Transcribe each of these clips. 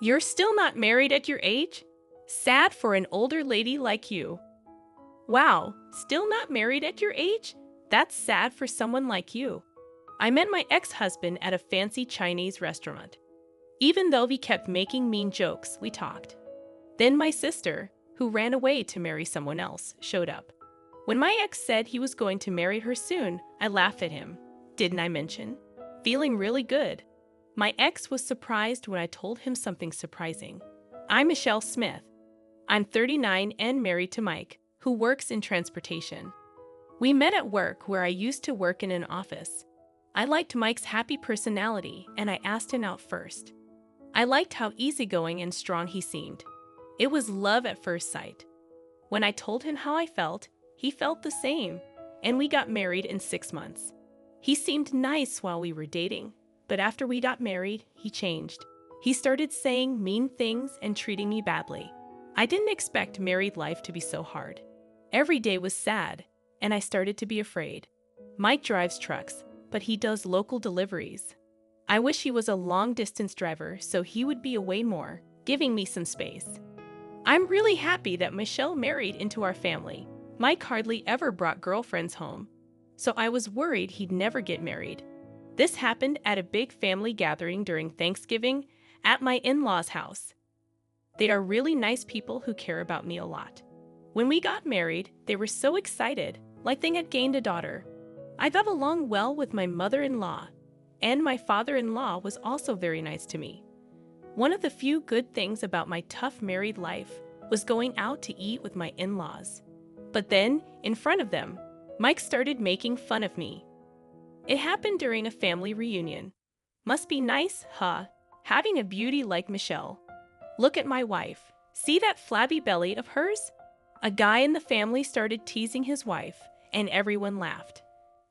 You're still not married at your age? Sad for an older lady like you. Wow, still not married at your age? That's sad for someone like you. I met my ex-husband at a fancy Chinese restaurant. Even though he kept making mean jokes, we talked. Then my sister, who ran away to marry someone else, showed up. When my ex said he was going to marry her soon, I laughed at him. Didn't I mention? Feeling really good. My ex was surprised when I told him something surprising. I'm Michelle Smith. I'm 39 and married to Mike, who works in transportation. We met at work where I used to work in an office. I liked Mike's happy personality and I asked him out first. I liked how easygoing and strong he seemed. It was love at first sight. When I told him how I felt, he felt the same, and we got married in 6 months. He seemed nice while we were dating, but after we got married, he changed. He started saying mean things and treating me badly. I didn't expect married life to be so hard. Every day was sad, and I started to be afraid. Mike drives trucks, but he does local deliveries. I wish he was a long-distance driver so he would be away more, giving me some space. I'm really happy that Michelle married into our family. Mike hardly ever brought girlfriends home, so I was worried he'd never get married. This happened at a big family gathering during Thanksgiving at my in-laws' house. They are really nice people who care about me a lot. When we got married, they were so excited, like they had gained a daughter. I got along well with my mother-in-law, and my father-in-law was also very nice to me. One of the few good things about my tough married life was going out to eat with my in-laws. But then, in front of them, Mike started making fun of me. It happened during a family reunion. Must be nice, huh? Having a beauty like Michelle. Look at my wife. See that flabby belly of hers? A guy in the family started teasing his wife, and everyone laughed.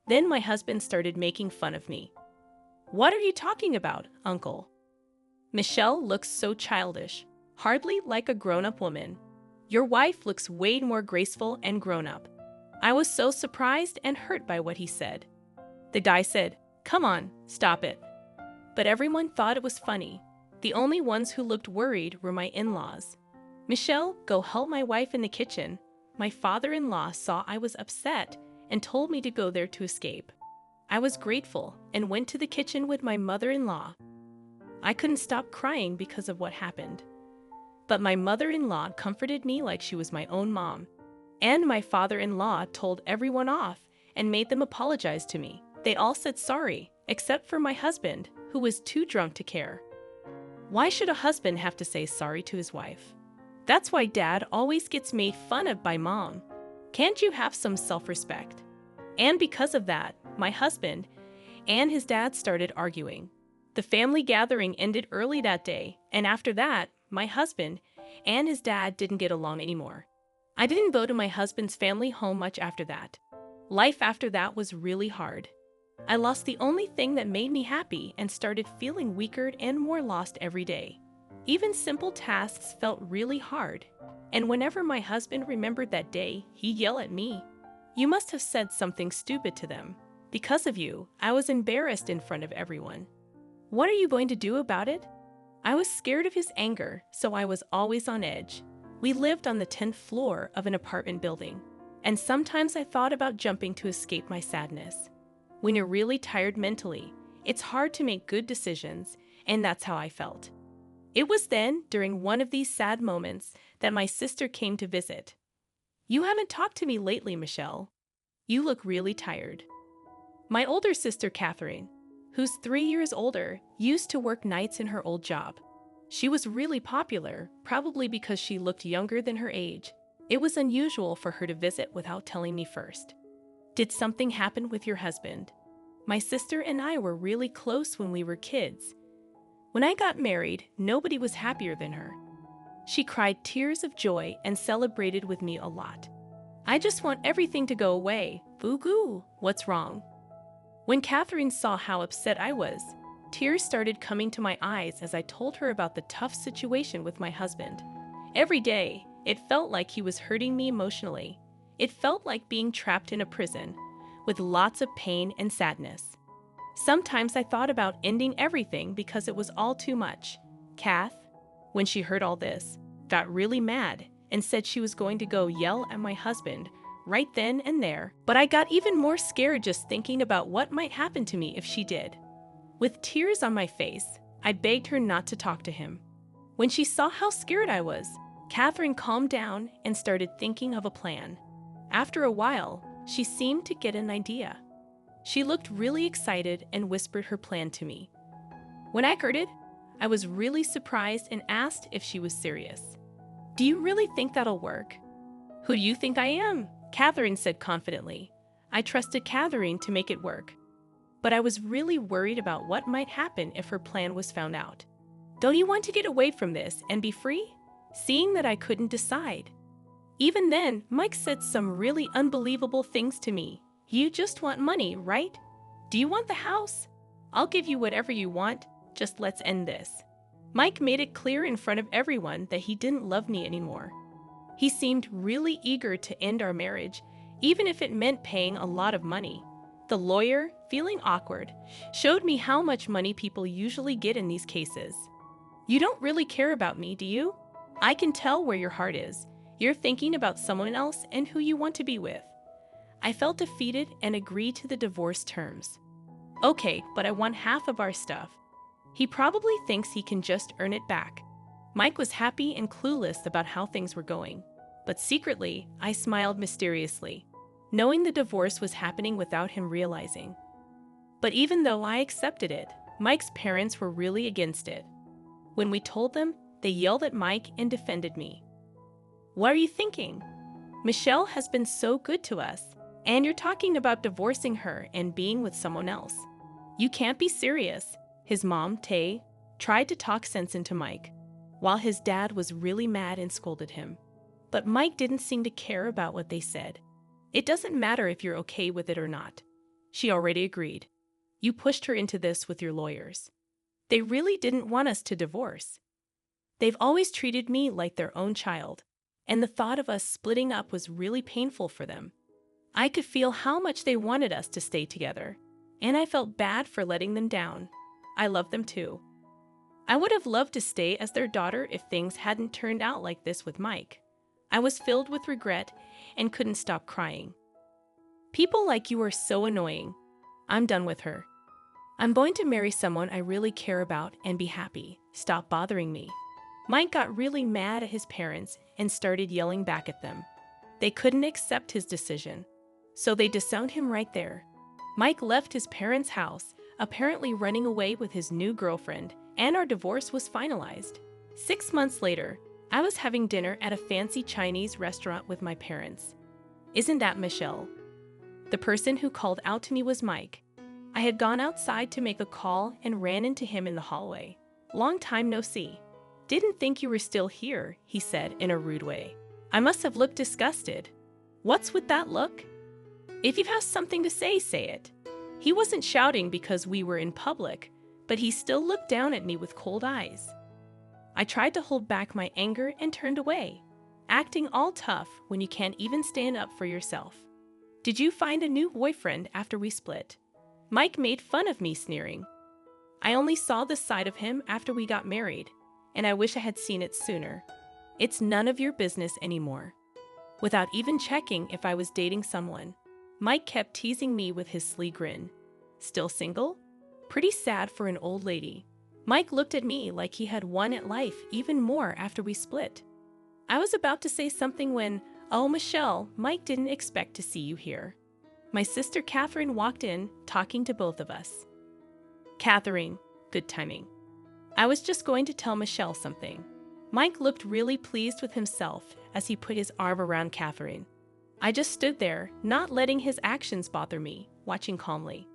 Then my husband started making fun of me. What are you talking about, uncle? Michelle looks so childish, hardly like a grown-up woman. Your wife looks way more graceful and grown-up. I was so surprised and hurt by what he said. The guy said, "Come on, stop it." But everyone thought it was funny. The only ones who looked worried were my in-laws. Michelle, go help my wife in the kitchen. My father-in-law saw I was upset and told me to go there to escape. I was grateful and went to the kitchen with my mother-in-law. I couldn't stop crying because of what happened. But my mother-in-law comforted me like she was my own mom. And my father-in-law told everyone off and made them apologize to me. They all said sorry, except for my husband, who was too drunk to care. Why should a husband have to say sorry to his wife? That's why Dad always gets made fun of by Mom. Can't you have some self-respect? And because of that, my husband and his dad started arguing. The family gathering ended early that day, and after that, my husband and his dad didn't get along anymore. I didn't go to my husband's family home much after that. Life after that was really hard. I lost the only thing that made me happy and started feeling weaker and more lost every day. Even simple tasks felt really hard. And whenever my husband remembered that day, he'd yell at me. You must have said something stupid to them. Because of you, I was embarrassed in front of everyone. What are you going to do about it? I was scared of his anger, so I was always on edge. We lived on the 10th floor of an apartment building, and sometimes I thought about jumping to escape my sadness. When you're really tired mentally, it's hard to make good decisions, and that's how I felt. It was then, during one of these sad moments, that my sister came to visit. You haven't talked to me lately, Michelle. You look really tired. My older sister, Catherine, who's 3 years older, used to work nights in her old job. She was really popular, probably because she looked younger than her age. It was unusual for her to visit without telling me first. Did something happen with your husband? My sister and I were really close when we were kids. When I got married, nobody was happier than her. She cried tears of joy and celebrated with me a lot. I just want everything to go away. Boo-goo, what's wrong? When Catherine saw how upset I was, tears started coming to my eyes as I told her about the tough situation with my husband. Every day, it felt like he was hurting me emotionally. It felt like being trapped in a prison, with lots of pain and sadness. Sometimes I thought about ending everything because it was all too much. Kath, when she heard all this, got really mad and said she was going to go yell at my husband right then and there. But I got even more scared just thinking about what might happen to me if she did. With tears on my face, I begged her not to talk to him. When she saw how scared I was, Catherine calmed down and started thinking of a plan. After a while, she seemed to get an idea. She looked really excited and whispered her plan to me. When I heard it, I was really surprised and asked if she was serious. "Do you really think that'll work?" "Who do you think I am?" Catherine said confidently. I trusted Catherine to make it work. But I was really worried about what might happen if her plan was found out. "Don't you want to get away from this and be free?" Seeing that I couldn't decide. Even then, Mike said some really unbelievable things to me. "You just want money, right? Do you want the house? I'll give you whatever you want, just let's end this." Mike made it clear in front of everyone that he didn't love me anymore. He seemed really eager to end our marriage, even if it meant paying a lot of money. The lawyer, feeling awkward, showed me how much money people usually get in these cases. "You don't really care about me, do you? I can tell where your heart is. You're thinking about someone else and who you want to be with." I felt defeated and agreed to the divorce terms. "Okay, but I want half of our stuff." He probably thinks he can just earn it back. Mike was happy and clueless about how things were going. But secretly, I smiled mysteriously, knowing the divorce was happening without him realizing. But even though I accepted it, Mike's parents were really against it. When we told them, they yelled at Mike and defended me. "What are you thinking? Michelle has been so good to us, and you're talking about divorcing her and being with someone else. You can't be serious." His mom, Tay, tried to talk sense into Mike, while his dad was really mad and scolded him. But Mike didn't seem to care about what they said. "It doesn't matter if you're okay with it or not." She already agreed. "You pushed her into this with your lawyers. They really didn't want us to divorce. They've always treated me like their own child, and the thought of us splitting up was really painful for them. I could feel how much they wanted us to stay together, and I felt bad for letting them down. I love them too. I would have loved to stay as their daughter if things hadn't turned out like this with Mike. I was filled with regret and couldn't stop crying. People like you are so annoying. I'm done with her. I'm going to marry someone I really care about and be happy. Stop bothering me." Mike got really mad at his parents and started yelling back at them. They couldn't accept his decision, so they disowned him right there. Mike left his parents' house, apparently running away with his new girlfriend, and our divorce was finalized. 6 months later, I was having dinner at a fancy Chinese restaurant with my parents. "Isn't that Michelle?" The person who called out to me was Mike. I had gone outside to make a call and ran into him in the hallway. "Long time no see." "Didn't think you were still here," he said in a rude way. I must have looked disgusted. "What's with that look? If you have something to say, say it." He wasn't shouting because we were in public, but he still looked down at me with cold eyes. I tried to hold back my anger and turned away, acting all tough when you can't even stand up for yourself. "Did you find a new boyfriend after we split?" Mike made fun of me, sneering. "I only saw this side of him after we got married, and I wish I had seen it sooner. It's none of your business anymore." Without even checking if I was dating someone, Mike kept teasing me with his sly grin. "Still single? Pretty sad for an old lady." Mike looked at me like he had won at life even more after we split. I was about to say something when, "Oh, Michelle, Mike didn't expect to see you here." My sister Catherine walked in, talking to both of us. "Catherine, good timing. I was just going to tell Michelle something." Mike looked really pleased with himself as he put his arm around Catherine. I just stood there, not letting his actions bother me, watching calmly.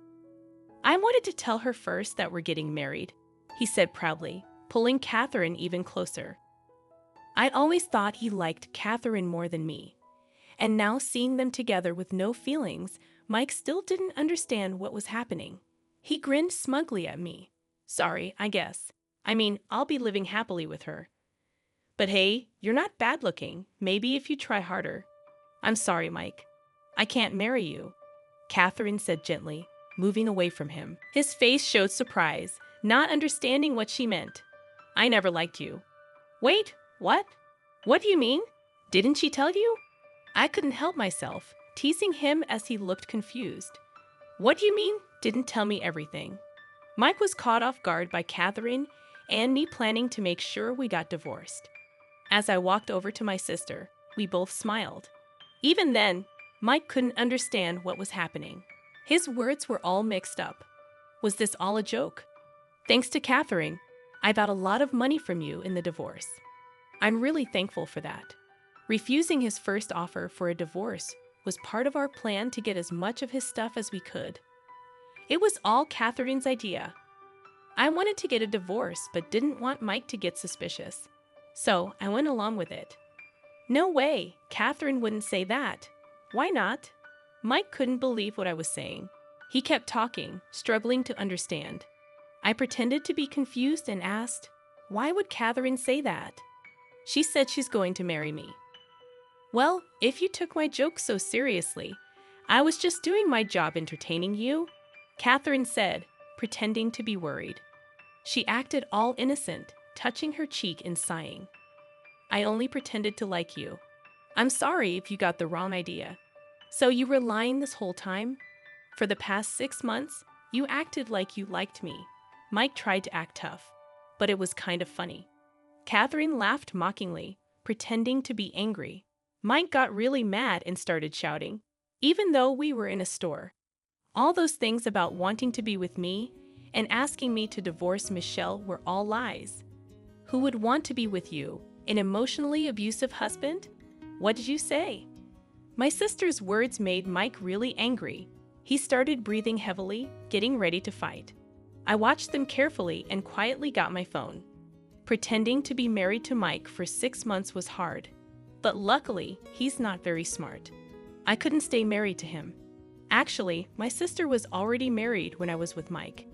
"I wanted to tell her first that we're getting married," he said proudly, pulling Catherine even closer. I'd always thought he liked Catherine more than me, and now seeing them together with no feelings, Mike still didn't understand what was happening. He grinned smugly at me. "Sorry, I guess. I mean, I'll be living happily with her. But hey, you're not bad looking. Maybe if you try harder." "I'm sorry, Mike. I can't marry you," Catherine said gently, moving away from him. His face showed surprise, not understanding what she meant. "I never liked you." Wait, what? What do you mean? Didn't she tell you? I couldn't help myself, teasing him as he looked confused. What do you mean, didn't tell me everything? Mike was caught off guard by Catherine and me planning to make sure we got divorced. As I walked over to my sister, we both smiled. Even then, Mike couldn't understand what was happening. His words were all mixed up. Was this all a joke? Thanks to Catherine, I got a lot of money from you in the divorce. I'm really thankful for that. Refusing his first offer for a divorce was part of our plan to get as much of his stuff as we could. It was all Catherine's idea. I wanted to get a divorce but didn't want Mike to get suspicious. So I went along with it. No way, Catherine wouldn't say that. Why not? Mike couldn't believe what I was saying. He kept talking, struggling to understand. I pretended to be confused and asked, why would Catherine say that? She said she's going to marry me. Well, if you took my joke so seriously, I was just doing my job entertaining you, Catherine said, pretending to be worried. She acted all innocent, touching her cheek and sighing. I only pretended to like you. I'm sorry if you got the wrong idea. So you were lying this whole time? For the past 6 months, you acted like you liked me. Mike tried to act tough, but it was kind of funny. Catherine laughed mockingly, pretending to be angry. Mike got really mad and started shouting, even though we were in a store. All those things about wanting to be with me and asking me to divorce Michelle were all lies. Who would want to be with you, an emotionally abusive husband? What did you say? My sister's words made Mike really angry. He started breathing heavily, getting ready to fight. I watched them carefully and quietly got my phone. Pretending to be married to Mike for 6 months was hard. But luckily, he's not very smart. I couldn't stay married to him. Actually, my sister was already married when I was with Mike.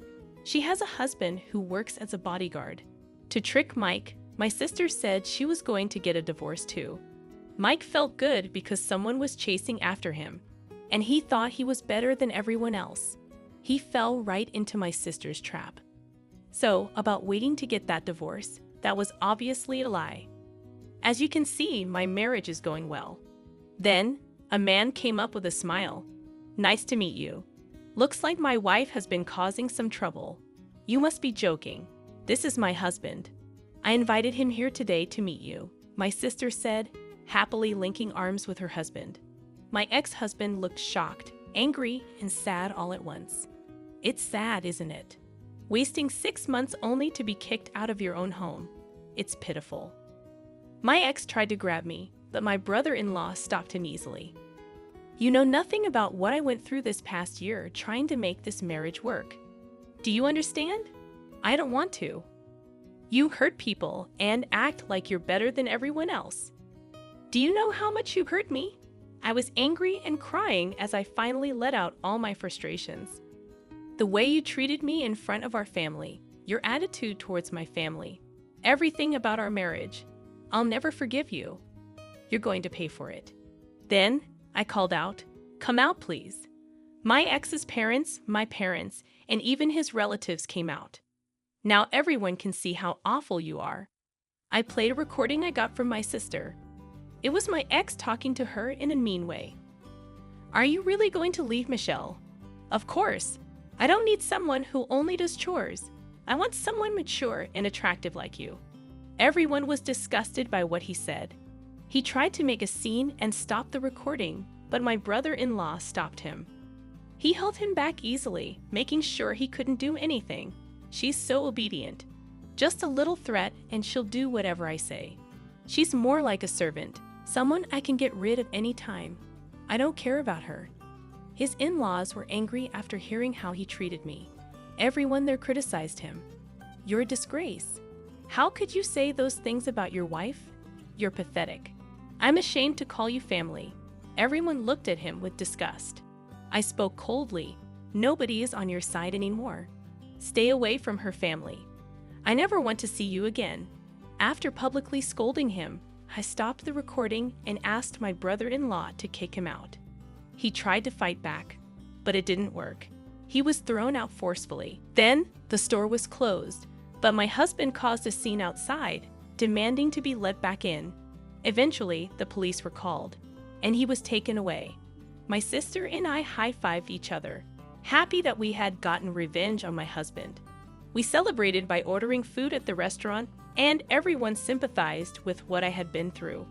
She has a husband who works as a bodyguard. To trick Mike, my sister said she was going to get a divorce too. Mike felt good because someone was chasing after him, and he thought he was better than everyone else. He fell right into my sister's trap. So, about waiting to get that divorce, that was obviously a lie. As you can see, my marriage is going well. Then, a man came up with a smile. Nice to meet you. Looks like my wife has been causing some trouble. You must be joking. This is my husband. I invited him here today to meet you, my sister said, happily linking arms with her husband. My ex-husband looked shocked, angry, and sad all at once. It's sad, isn't it? Wasting 6 months only to be kicked out of your own home. It's pitiful. My ex tried to grab me, but my brother-in-law stopped him easily. You know nothing about what I went through this past year trying to make this marriage work. Do you understand? I don't want to. You hurt people and act like you're better than everyone else. Do you know how much you hurt me? I was angry and crying as I finally let out all my frustrations. The way you treated me in front of our family, your attitude towards my family, everything about our marriage, I'll never forgive you. You're going to pay for it. Then, I called out, come out please. My ex's parents, my parents, and even his relatives came out. Now everyone can see how awful you are. I played a recording I got from my sister. It was my ex talking to her in a mean way. Are you really going to leave Michelle? Of course. I don't need someone who only does chores. I want someone mature and attractive like you. Everyone was disgusted by what he said. He tried to make a scene and stop the recording, but my brother-in-law stopped him. He held him back easily, making sure he couldn't do anything. She's so obedient. Just a little threat and she'll do whatever I say. She's more like a servant, someone I can get rid of any time. I don't care about her. His in-laws were angry after hearing how he treated me. Everyone there criticized him. You're a disgrace. How could you say those things about your wife? You're pathetic. I'm ashamed to call you family. Everyone looked at him with disgust. I spoke coldly. Nobody is on your side anymore. Stay away from her family. I never want to see you again. After publicly scolding him, I stopped the recording and asked my brother-in-law to kick him out. He tried to fight back, but it didn't work. He was thrown out forcefully. Then, the store was closed, but my husband caused a scene outside. demanding to be let back in. Eventually, the police were called, and he was taken away. My sister and I high-fived each other, happy that we had gotten revenge on my husband. We celebrated by ordering food at the restaurant, and everyone sympathized with what I had been through.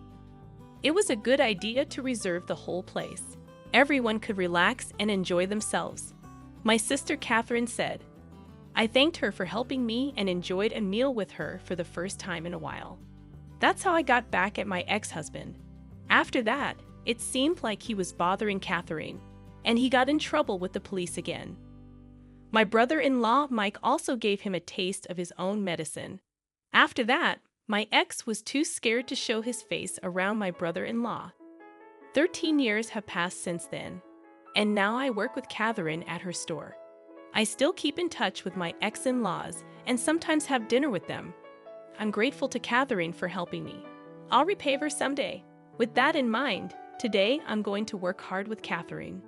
It was a good idea to reserve the whole place. Everyone could relax and enjoy themselves. My sister Catherine said, I thanked her for helping me and enjoyed a meal with her for the first time in a while. That's how I got back at my ex-husband. After that, it seemed like he was bothering Catherine, and he got in trouble with the police again. My brother-in-law Mike also gave him a taste of his own medicine. After that, my ex was too scared to show his face around my brother-in-law. 13 years have passed since then, and now I work with Catherine at her store. I still keep in touch with my ex-in-laws and sometimes have dinner with them. I'm grateful to Catherine for helping me. I'll repay her someday. With that in mind, today I'm going to work hard with Catherine.